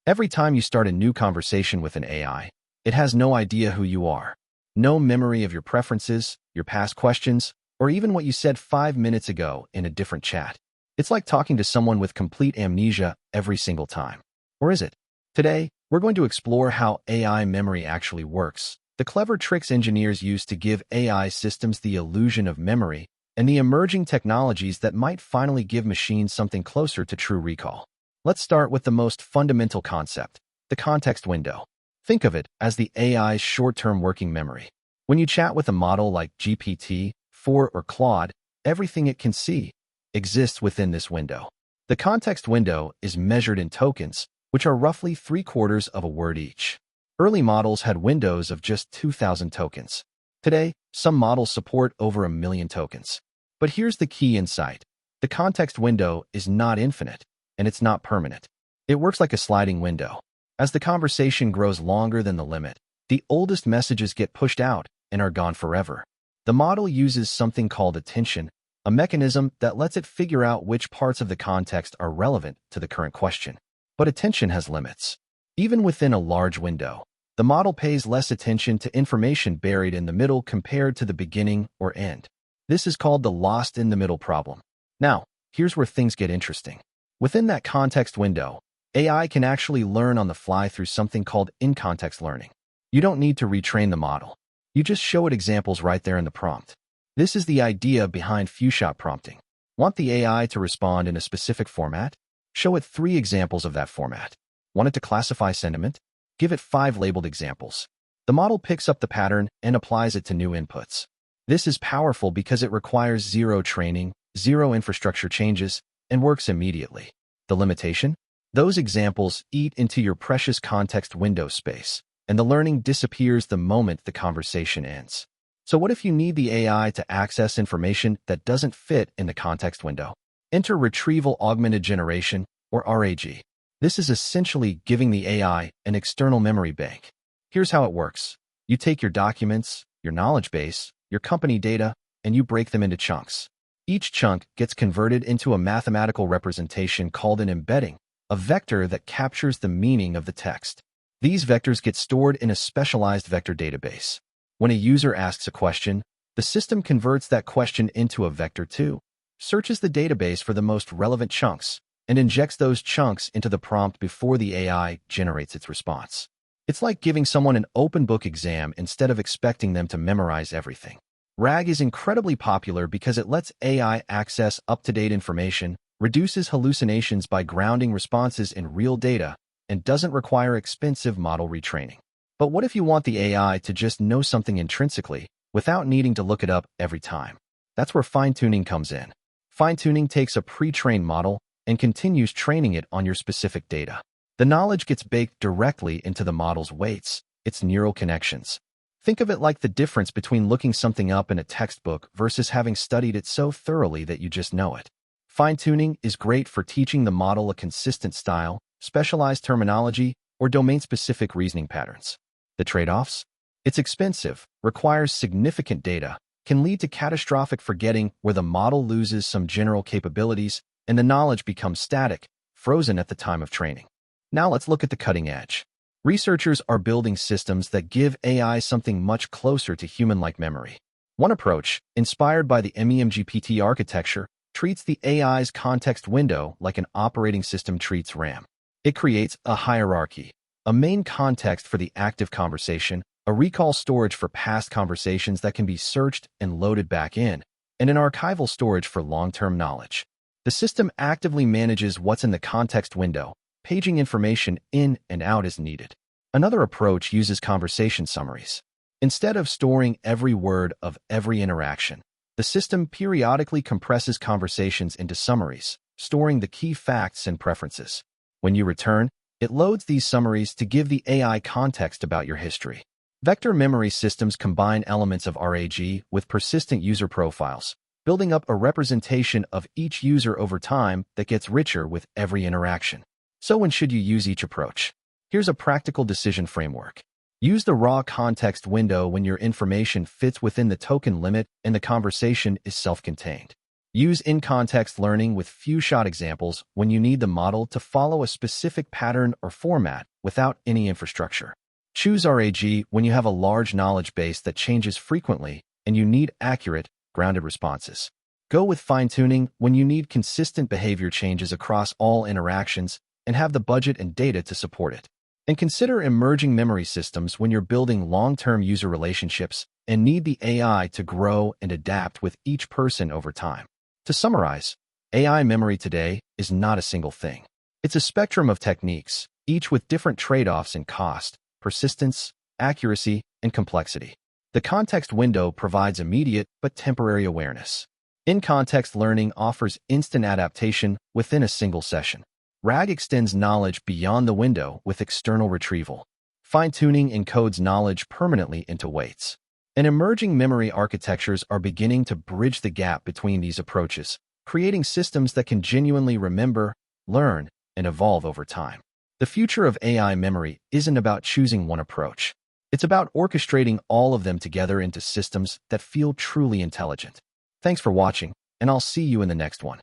Every time you start a new conversation with an AI, it has no idea who you are, no memory of your preferences, your past questions, or even what you said 5 minutes ago in a different chat. It's like talking to someone with complete amnesia every single time. Or is it? Today, we're going to explore how AI memory actually works, the clever tricks engineers use to give AI systems the illusion of memory, and the emerging technologies that might finally give machines something closer to true recall. Let's start with the most fundamental concept, the context window. Think of it as the AI's short-term working memory. When you chat with a model like GPT-4 or Claude, everything it can see exists within this window. The context window is measured in tokens, which are roughly 3/4 of a word each. Early models had windows of just 2,000 tokens. Today, some models support over 1 million tokens. But here's the key insight. The context window is not infinite, and it's not permanent. It works like a sliding window. As the conversation grows longer than the limit, the oldest messages get pushed out and are gone forever. The model uses something called attention, a mechanism that lets it figure out which parts of the context are relevant to the current question. But attention has limits. Even within a large window, the model pays less attention to information buried in the middle compared to the beginning or end. This is called the lost-in-the-middle problem. Now, here's where things get interesting. Within that context window, AI can actually learn on the fly through something called in-context learning. You don't need to retrain the model. You just show it examples right there in the prompt. This is the idea behind few-shot prompting. Want the AI to respond in a specific format? Show it 3 examples of that format. Want it to classify sentiment? Give it 5 labeled examples. The model picks up the pattern and applies it to new inputs. This is powerful because it requires zero training, zero infrastructure changes, and works immediately. The limitation? Those examples eat into your precious context window space, and the learning disappears the moment the conversation ends. So what if you need the AI to access information that doesn't fit in the context window? Enter Retrieval Augmented Generation, or RAG. This is essentially giving the AI an external memory bank. Here's how it works. You take your documents, your knowledge base, your company data, and you break them into chunks. Each chunk gets converted into a mathematical representation called an embedding, a vector that captures the meaning of the text. These vectors get stored in a specialized vector database. When a user asks a question, the system converts that question into a vector too, searches the database for the most relevant chunks, and injects those chunks into the prompt before the AI generates its response. It's like giving someone an open book exam instead of expecting them to memorize everything. RAG is incredibly popular because it lets AI access up-to-date information, reduces hallucinations by grounding responses in real data, and doesn't require expensive model retraining. But what if you want the AI to just know something intrinsically without needing to look it up every time? That's where fine-tuning comes in. Fine-tuning takes a pre-trained model and continues training it on your specific data. The knowledge gets baked directly into the model's weights, its neural connections. Think of it like the difference between looking something up in a textbook versus having studied it so thoroughly that you just know it. Fine-tuning is great for teaching the model a consistent style, specialized terminology, or domain-specific reasoning patterns. The trade-offs? It's expensive, requires significant data, can lead to catastrophic forgetting where the model loses some general capabilities and the knowledge becomes static, frozen at the time of training. Now let's look at the cutting edge. Researchers are building systems that give AI something much closer to human-like memory. One approach, inspired by the MemGPT architecture, treats the AI's context window like an operating system treats RAM. It creates a hierarchy, a main context for the active conversation, a recall storage for past conversations that can be searched and loaded back in, and an archival storage for long-term knowledge. The system actively manages what's in the context window, paging information in and out as needed. Another approach uses conversation summaries. Instead of storing every word of every interaction, the system periodically compresses conversations into summaries, storing the key facts and preferences. When you return, it loads these summaries to give the AI context about your history. Vector memory systems combine elements of RAG with persistent user profiles, building up a representation of each user over time that gets richer with every interaction. So when should you use each approach? Here's a practical decision framework. Use the raw context window when your information fits within the token limit and the conversation is self-contained. Use in-context learning with few-shot examples when you need the model to follow a specific pattern or format without any infrastructure. Choose RAG when you have a large knowledge base that changes frequently and you need accurate, grounded responses. Go with fine-tuning when you need consistent behavior changes across all interactions and have the budget and data to support it. And consider emerging memory systems when you're building long-term user relationships and need the AI to grow and adapt with each person over time. To summarize, AI memory today is not a single thing. It's a spectrum of techniques, each with different trade-offs in cost, persistence, accuracy, and complexity. The context window provides immediate but temporary awareness. In-context learning offers instant adaptation within a single session. RAG extends knowledge beyond the window with external retrieval. Fine-tuning encodes knowledge permanently into weights. And emerging memory architectures are beginning to bridge the gap between these approaches, creating systems that can genuinely remember, learn, and evolve over time. The future of AI memory isn't about choosing one approach. It's about orchestrating all of them together into systems that feel truly intelligent. Thanks for watching, and I'll see you in the next one.